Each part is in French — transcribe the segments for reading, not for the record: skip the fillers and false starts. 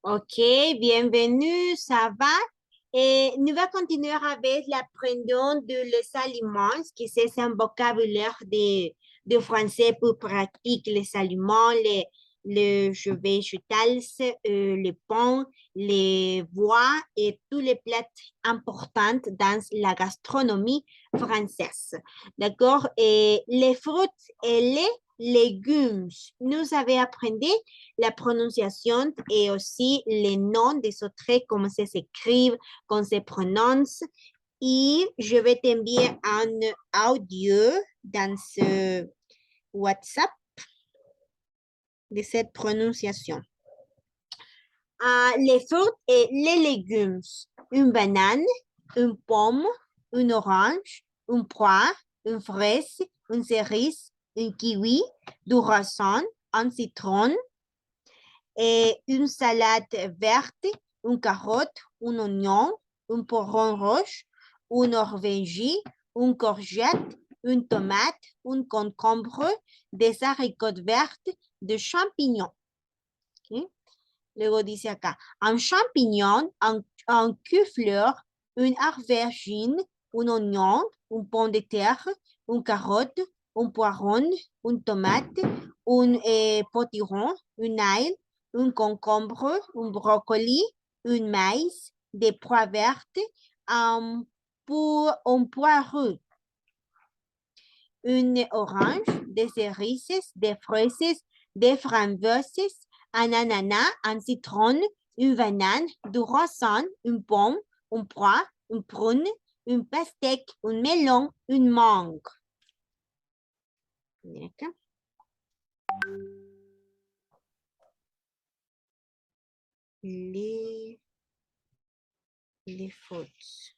Ok, bienvenue, ça va? Et nous allons continuer avec l'apprenant de les aliments, qui c'est un vocabulaire de français pour pratiquer les aliments, les végétales, les pains, les voix et tous les plats importants dans la gastronomie française. D'accord? Et les fruits et les légumes. Nous avons appris la prononciation et aussi les noms des autres, comment ça s'écrivent, comment se prononce. Et je vais t'envier un audio dans ce WhatsApp de cette prononciation. Les fruits et les légumes. Une banane, une pomme, une orange, une poire, une fraise, une cerise, une kiwi, du raisin, un citron, et une salade verte, une carotte, un oignon, un poireau rouge, une norvégie, une courgette, une tomate, un concombre, des haricots verts, des champignons. Okay? Luego dice acá, un champignon, un cul-fleur, une aubergine, un oignon, un pomme de terre, une carotte, un poireau, une tomate, un potiron, une ail, un concombre, un brocoli, un maïs, des pois vertes, un poireau, une orange, des cerises, des fraises, des framboises, un ananas, un citron, une banane, du raisin, une pomme, un pois, une prune, une pastèque, un melon, une mangue. Les fruits.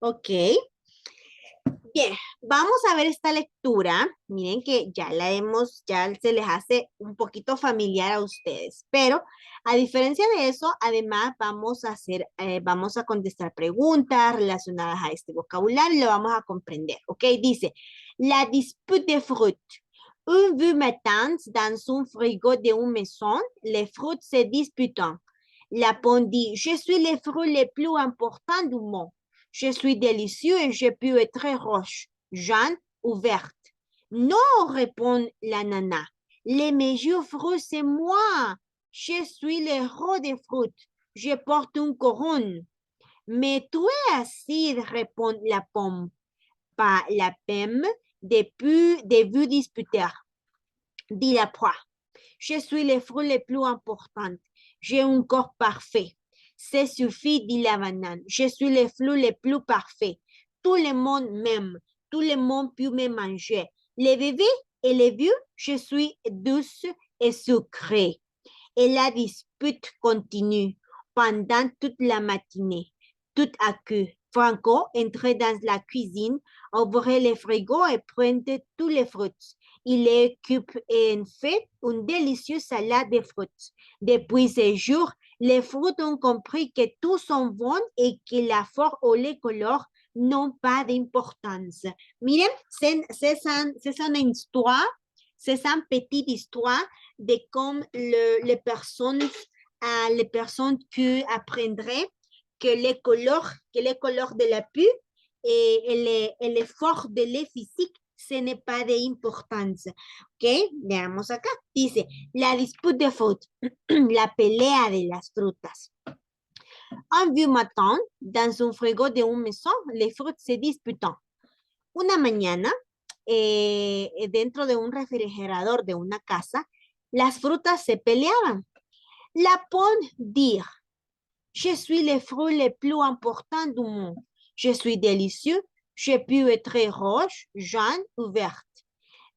Ok. Bien, vamos a ver esta lectura. Miren que ya ya se les hace un poquito familiar a ustedes, pero a diferencia de eso, además vamos a contestar preguntas relacionadas a este vocabulario y lo vamos a comprender, ¿ok? Dice, la dispute de fruits. Un vu matin dans un frigo de une maison, les fruits se disputent. La pomme dit, je suis le fruit le plus important du monde. Je suis délicieux et je peux être roche, jaune ou verte. Non, répond la nana. Les meilleurs fruits, c'est moi. Je suis le roi des fruits. Je porte une couronne. Mais tu es acide, répond la pomme. Pas la peine de vous disputer, dit la poire. Je suis le fruit le plus important. J'ai un corps parfait. C'est suffit, dit la banane. Je suis le fruit le plus parfait. Tout le monde m'aime. Tout le monde peut me manger. Les bébés et les vieux, je suis douce et sucrée. Et la dispute continue pendant toute la matinée. Tout à coup, Franco entrait dans la cuisine, ouvrait le frigo et prenait tous les fruits. Il occupe en fait une délicieuse salade de fruits. Depuis ce jour, les fruits ont compris que tous sont bons et que la forme ou les couleurs n'ont pas d'importance. Miren, c'est une histoire, c'est une petite histoire de comme les personnes qui apprendraient que les couleurs de la peau et l'effort de les physique, ce n'est pas d'importance. ¿Ok? Veamos acá. Dice, la disputa de fruit, la pelea de las frutas. Un vieux matin, dans un frigo de une maison, les fruits se disputant. Una mañana, dentro de un refrigerador de una casa, las frutas se peleaban. La pomme dire, je suis le fruit le plus important du monde. Je suis délicieux. Je peux être roche, jaune ou verte.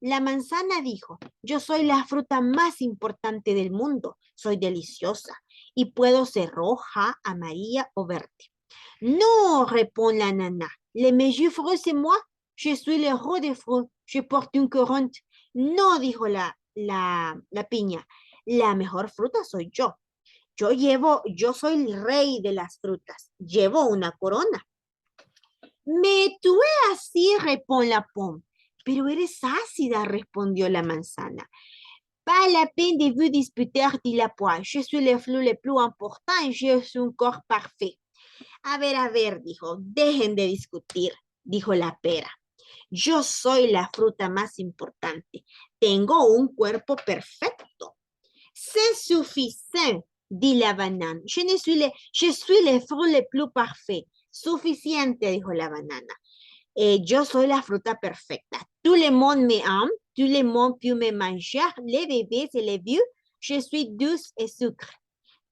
La manzana dijo, yo soy la fruta más importante del mundo. Soy deliciosa y puedo ser roja, amarilla o verde. No, répond la nana. Le meilleur fruit, c'est moi. Je suis le roi des fruits. Je porte une couronne. No, dijo la piña. La mejor fruta soy yo. Yo soy el rey de las frutas. Llevo una corona. Me tuve así, responde la pomme. Pero eres ácida, respondió la manzana. Pas la peine de vous disputer, dit la poire. Je suis le fruit le plus important et je suis un corps parfait. A ver, dijo. Dejen de discutir, dijo la pera. Yo soy la fruta más importante. Tengo un cuerpo perfecto. C'est suffisant, dit la banane. Je suis le fruit le plus parfait. Suficiente, dijo la banana. Yo soy la fruta perfecta. Tout le monde me aime. Tout le monde peut me manger. Les bébés et les vieux. Je suis douce et sucre.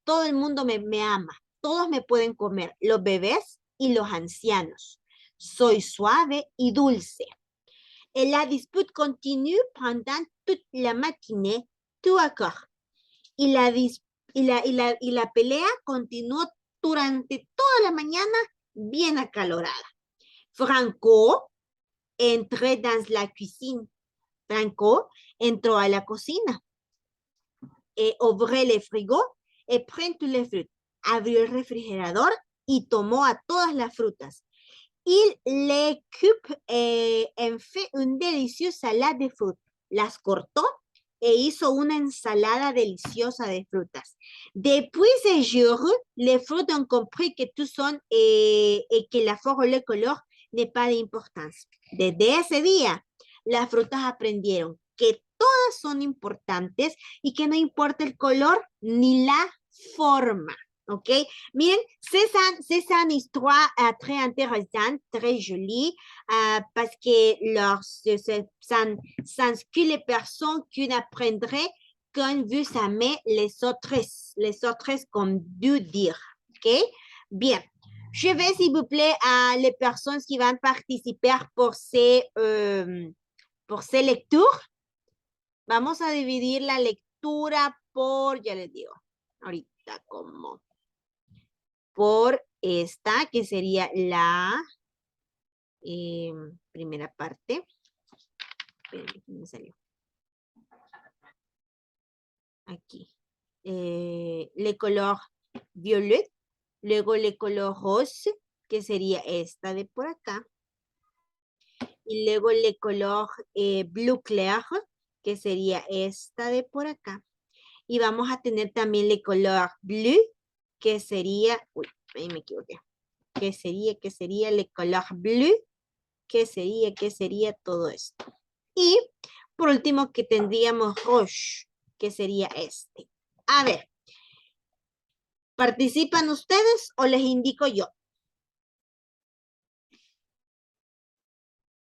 Todo el mundo me ama. Todos me pueden comer. Los bebés y los ancianos. Soy suave y dulce. Et la dispute continue pendant toute la matinée. Tout accord. Y la pelea continuó durante toda la mañana bien acalorada. Franco entró dans la cuisine. Franco entró a la cocina. Ouvre le frigo et prend tous les fruits. Abrió el refrigerador y tomó a todas las frutas. Il les coupe en fait une délicieuse salade de frutas. Las cortó e hizo una ensalada deliciosa de frutas. Depuis ce jour, les fruits ont compris que tout son et que la forme et le color n'est pas d'importance. Desde ese día, las frutas aprendieron que todas son importantes y que no importa el color ni la forma. OK? Miren, c'est une histoire très intéressante, très jolie, parce que sans que les personnes qui apprendraient quand vous aimez les autres comme dû dire. OK? Bien. Je vais, s'il vous plaît, à les personnes qui vont participer pour ces lectures. Vamos a dividir la lectura por, ya les digo, ahorita como, por esta, que sería la primera parte. Espérenme, ¿qué me salió? Aquí. Le color violet, luego le color rose, que sería esta de por acá. Y luego le color blue clair, que sería esta de por acá. Y vamos a tener también el color blue, que sería, uy, ahí me equivoqué, que sería el color blue, que sería todo esto. Y por último que tendríamos roche, que sería este. A ver, ¿participan ustedes o les indico yo?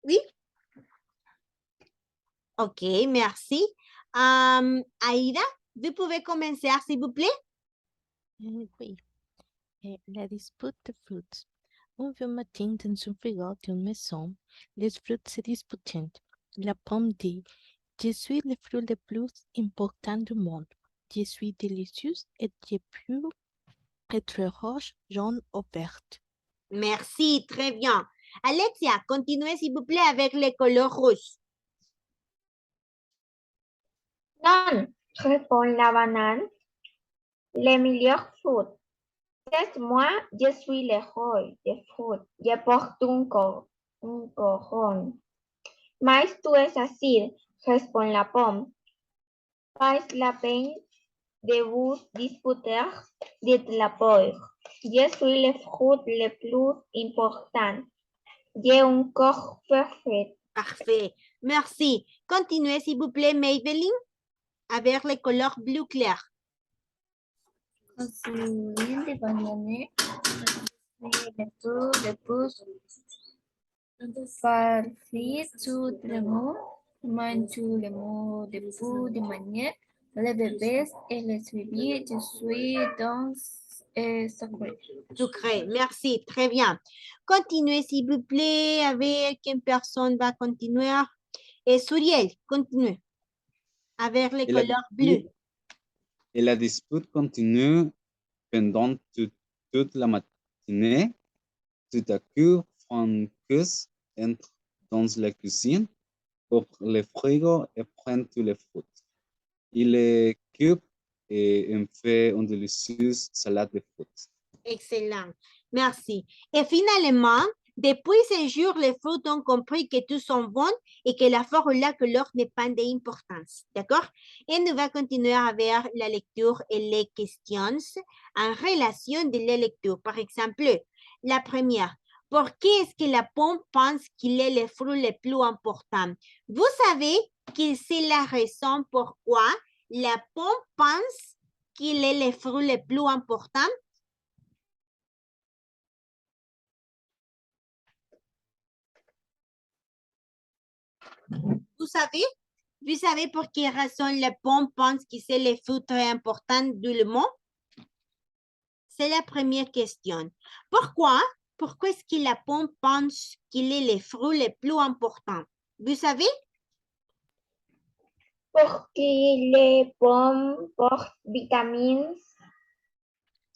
¿Sí? Ok, merci. Aïda, vous pouvez commencer, s'il vous plaît? Oui. La dispute de fruits. Un vieux matin, dans un frigo d'une maison, les fruits se disputaient. La pomme dit, je suis le fruit le plus important du monde. Je suis délicieuse et je peux être rouge, jaune ou verte. Merci, très bien. Alexia, continuez, s'il vous plaît, avec les couleurs rouges. Non, répond la banane. Le meilleur fruit. C'est moi, je suis le roi des fruits. Je porte un coron. Mais tú es así, répond la pomme. Pas la peine de vous disputer, dit la poire. Je suis le fruit le plus important. J'ai un corps parfait. Parfait. Merci. Continuez, s'il vous plaît, Maybelline, avec les couleurs bleu clair. Siguiente banane, le tour de pouce, parfait tout le monde, mange tout le monde debout de manière, les bébés et les suivis, je suis dans sacré. Sucré. Merci. Très bien. Continuez, s'il vous plaît, avec une personne va continuer. Et Suriel, continuez. Avec les couleurs bleues. Et la dispute continue pendant toute la matinée. Tout à coup, Francis entre dans la cuisine, ouvre le frigo et prend tous les fruits. Il les coupe et en fait une délicieuse salade de fruits. Excellent. Merci. Et finalement, Depuis ce jour, les fruits ont compris que tous sont bons et que la forme que l'or n'est pas d'importance. D'accord? Et nous va continuer avec la lecture et les questions en relation de la lecture. Par exemple, la première. Pour qui est-ce que la pomme pense qu'il est le fruit le plus important? Vous savez que c'est la raison pourquoi la pomme pense qu'il est le fruit le plus important? Vous savez pour quelle raison la pomme pense que c'est le fruit très important du monde? C'est la première question. Pourquoi? Pourquoi est-ce que la pomme pense qu'il est le fruit le plus important? Vous savez? Porque les pommes portent vitamines,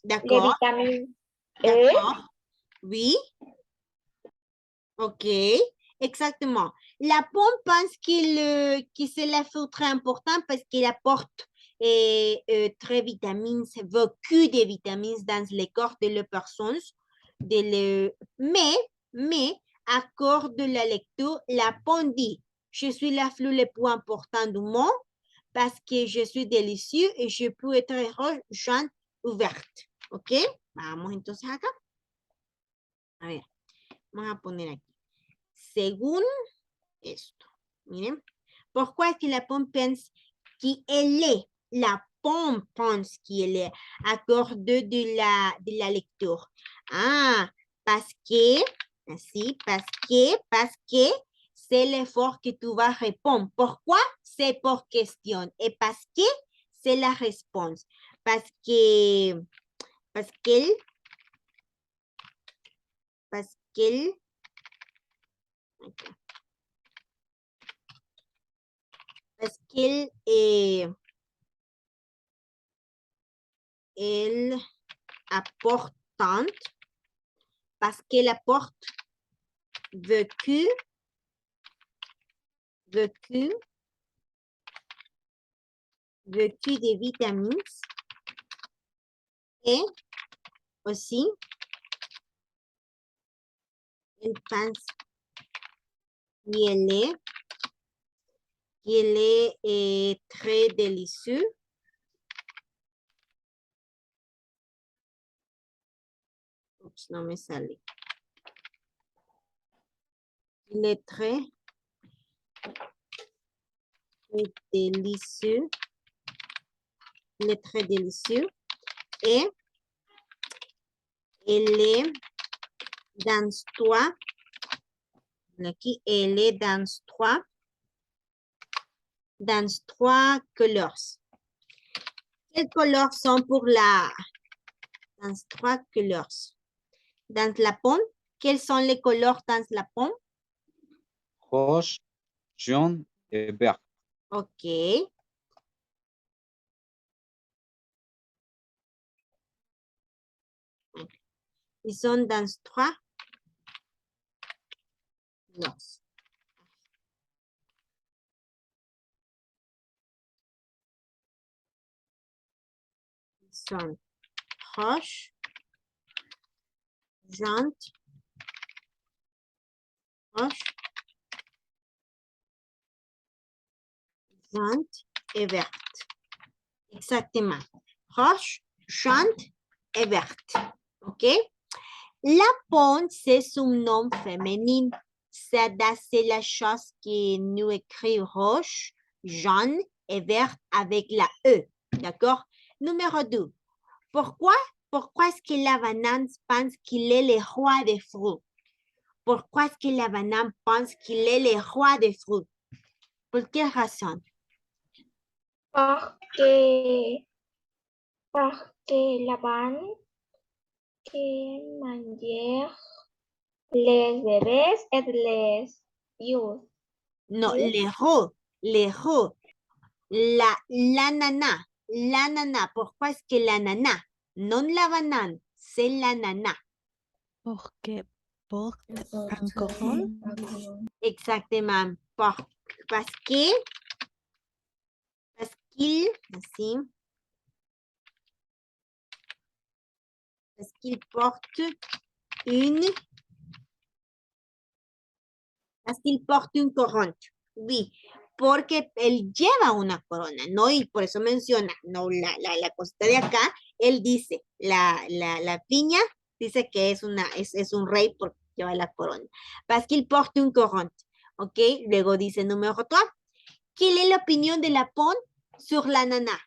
les D'accord, vitamines E. d'accord. Oui. OK, exactement. La pomme pense que c'est le fruit très important parce qu'il apporte très vitamines, beaucoup de vitamines dans le corps de la personne. Mais, à cause de la lecture, la pomme dit, je suis la fleur le plus important du monde parce que je suis délicieux et je peux être rouge, jaune ou verte. ¿Ok? Vamos entonces acá. A ver, vamos a poner aquí. Según esto, miren, pourquoi est-ce que la pomme pense qu'elle est? La pomme pense qu'elle est à cause de la lecture. Ah, parce que, ainsi, parce que c'est l'effort que tu vas répondre. Pourquoi? C'est pour question. Et parce que c'est la réponse. Parce qu'elle, parce qu'elle, parce qu'elle est elle importante parce qu'elle apporte beaucoup de vitamines et aussi elle pense qu'elle est très délicieux. Oups, non me sale. Il est très délicieux. Il est très délicieux. Et elle est dans trois. Aquí, elle est dans trois couleurs. Quelles couleurs sont pour dans trois couleurs? Dans la pomme, quelles sont les couleurs dans la pomme? Rouge, jaune et vert. OK. Ils sont dans trois couleurs. Ils sont rouge, jaune, rouge, jaune et verte. Exactement. Rouge, jaune et verte. OK? La pomme, c'est son nom féminin. C'est la chose que nous écrivons rouge, jaune et vert avec la E. D'accord? Numéro 2. Pourquoi est-ce que la banane pense qu'il est le roi des fruits? Pourquoi est-ce que la banane pense qu'il est le roi des fruits? ¿Por quelle raison? Porque la van que manger les bebés et les vieux. Non, Oui. les roux. L'ananas. Pourquoi est-ce que l'ananas? Non la banane, c'est l'ananas. Porque porte un Porte coron. un coron. Exactement. Parce qu'il, ainsi, parce qu'il porte une Parce qu'il porte une couronne. Oui, porque él lleva una corona, ¿no? Y por eso menciona, no, la cosita de acá, él dice, la piña dice que es un rey porque lleva la corona. Parce qu'il porte une couronne. ¿Ok? Luego dice número 3. Quelle est l'opinion de la pomme sur l'ananas?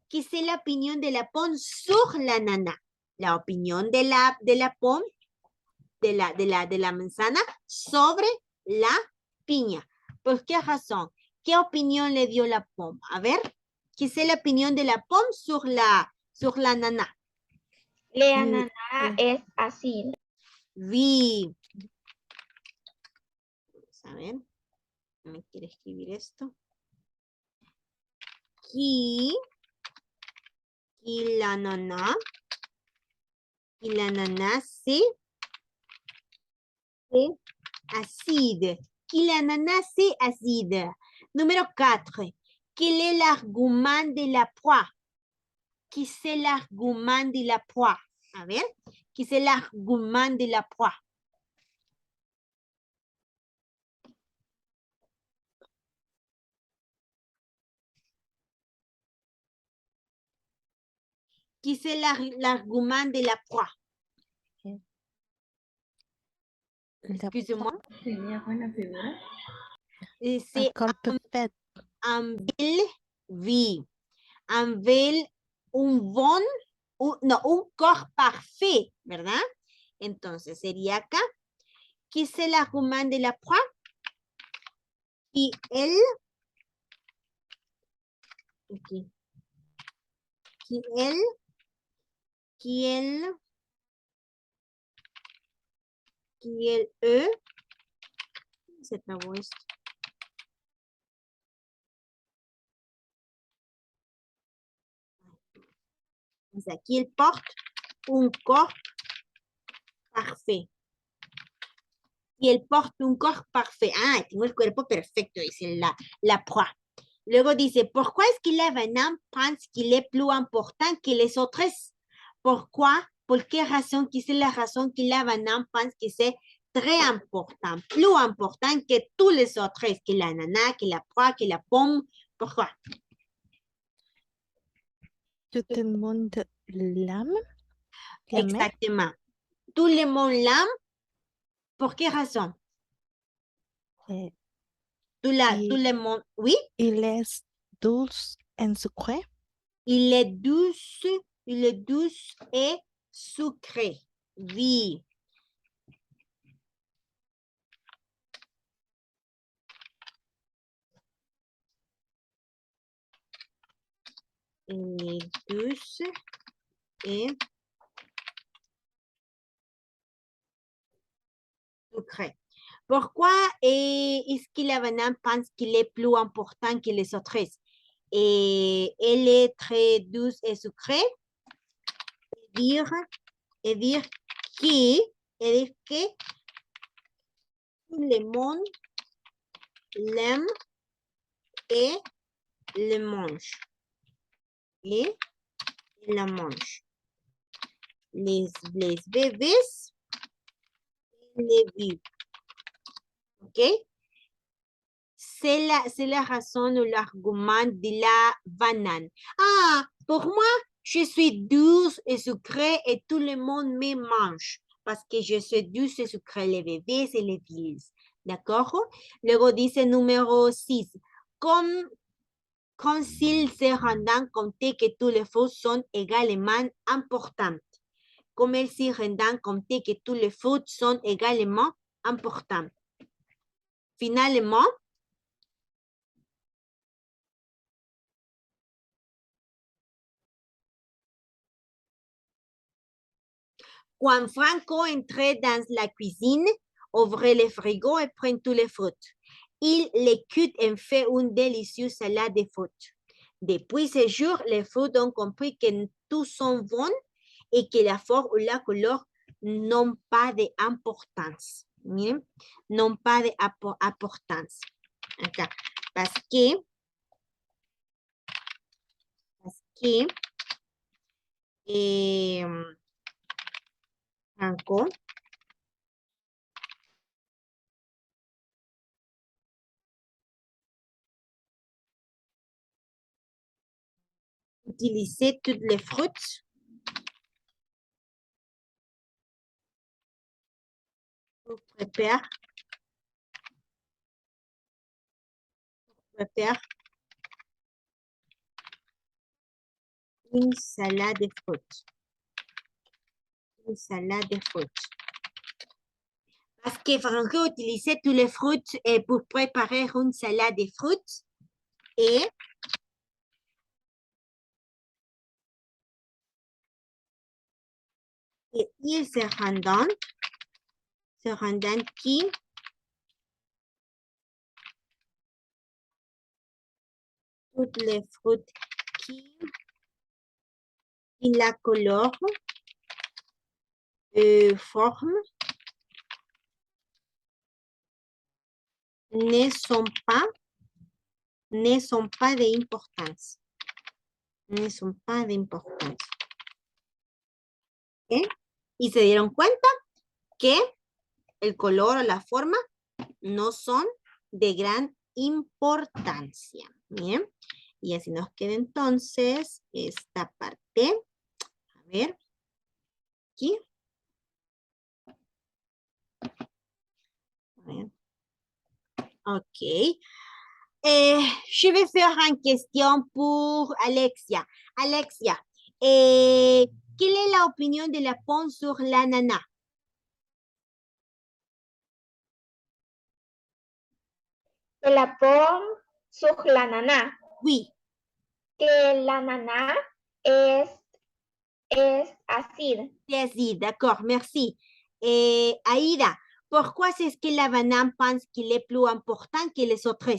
¿Qué es la opinión de la pomme sur l'ananas? La opinión de la pomme, de la manzana sobre la piña. ¿Por qué razón? ¿Qué opinión le dio la pomme? A ver, ¿qué es la opinión de la pomme sur la nana? Le ananá es ácido. Oui. Vamos a ver. No me quiere escribir esto. Qui l'ananas c'est acide. Qui l'ananas c'est acide. Numéro 4. Quel est l'argument de la proie? Qui c'est l'argument de la proie? A ver, qui c'est l'argument de la proie? Qui c'est l'argument de la proie? Excusez-moi. Sería buena figura. C'est corps parfait. un bel vie. Un bel, un bon, no, un corps parfait, ¿verdad? Entonces sería acá. Qui c'est l'argument de la proie? Y él. Aquí. Qui él. Se trabó esto. Dice aquí el porte un corps parfait. Y el porte un corps parfait. Ah, tengo el cuerpo perfecto, dice la proie. Luego dice, pourquoi est-ce que la banane pense qu'il est plus important que les autres? Pourquoi? ¿Por qué razón? ¿Qué es la razón que la banane pense que c'est très important, plus important que tous les autres, que l'ananas, que la proie, que la pomme? Pourquoi? Tout le monde l'aime. Exactement. Tout le monde l'aime. ¿Por qué razón? Eh, Tout le monde, oui? Il est douce et sucré. Il est douce et sucré. Oui. Il est douce et sucré. Pourquoi est-ce que la banane pense qu'il est plus important que les autres? Et elle est très douce et sucrée. Et dire que tout le monde l'aime et le mange. Et la mange. Les bébés les vivent. OK? C'est la raison ou l'argument de la banane. Ah, pour moi, je suis douce et sucrée et tout le monde me mange. Parce que je suis douce et sucrée, les bébés et les villes. D'accord? Luego dice numéro 6. Comme s'ils se rendant compte que tous les fruits sont également importants. Comme ils se rendant compte que tous les fruits sont également importants. Finalement, quand Franco entrait dans la cuisine, ouvrait le frigo et prit tous les fruits. Il les cut et fait une délicieuse salade de fruits. Depuis ce jour, les fruits ont compris que tous sont bons et que la forme ou la couleur n'ont pas d'importance. Miren, n'ont pas d'importance. Acá. Parce que Franco utiliser toutes les fruits. Pour préparer une salade de fruits. Une salade de fruits. Parce que Franco utilisait tous les fruits pour préparer une salade de fruits. Et il se rendant qui toutes les fruits qui la colorent forme ne sont pas d'importance. Ne sont pas d'importance. ¿Okay? Y se dieron cuenta que el color o la forma no son de gran importancia. Bien. Y así nos queda entonces esta parte. A ver. Aquí. A ver. Ok. Je vais faire une question pour Alexia. Alexia, quelle est l'opinion de la pomme sur l'ananas? De la pomme sur l'ananas. Oui. Que l'ananas es acide. C'est acide, d'accord, merci. Aïda, pourquoi est-ce que la banane pense qu'il est plus important que les autres?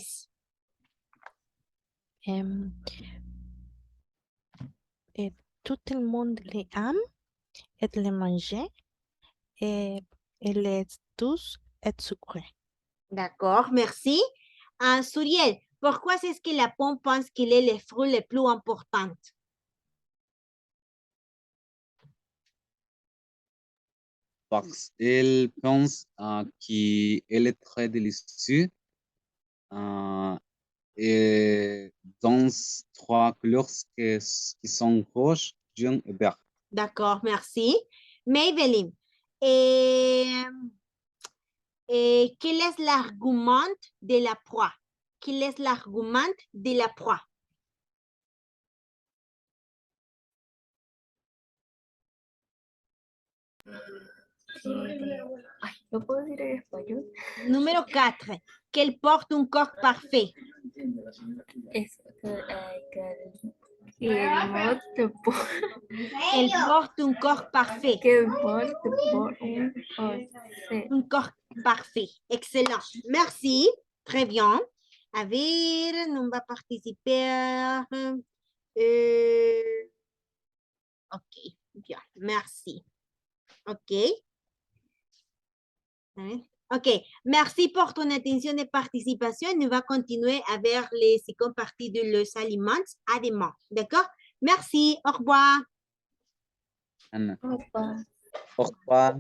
Tout le monde les aime et les manger et les tous est sucré. D'accord, merci. Suriel, pourquoi est-ce que la pomme pense qu'il est le fruit le plus important? Parce qu'elle pense qu'elle est très délicieux. Et dans 3 couleurs qui sont rouge, jaune et vert. D'accord, merci. Maybelline, quel est l'argument de la proie? Quel est l'argument de la proie? Ay, ¿lo puedo decir en español? Numéro 4. Qu'elle porte un corps parfait. Es que porte por, Elle porte un corps parfait. que porte por un corset. Un corps parfait. Excellent. Merci. Très bien. A ver, on va participer. Ok, bien. Merci. Ok. Ok, merci pour ton attention et participation. Nous allons continuer avec les secondes parties de les aliments à demain. D'accord? Merci. Au revoir. Anna. Opa. Au revoir.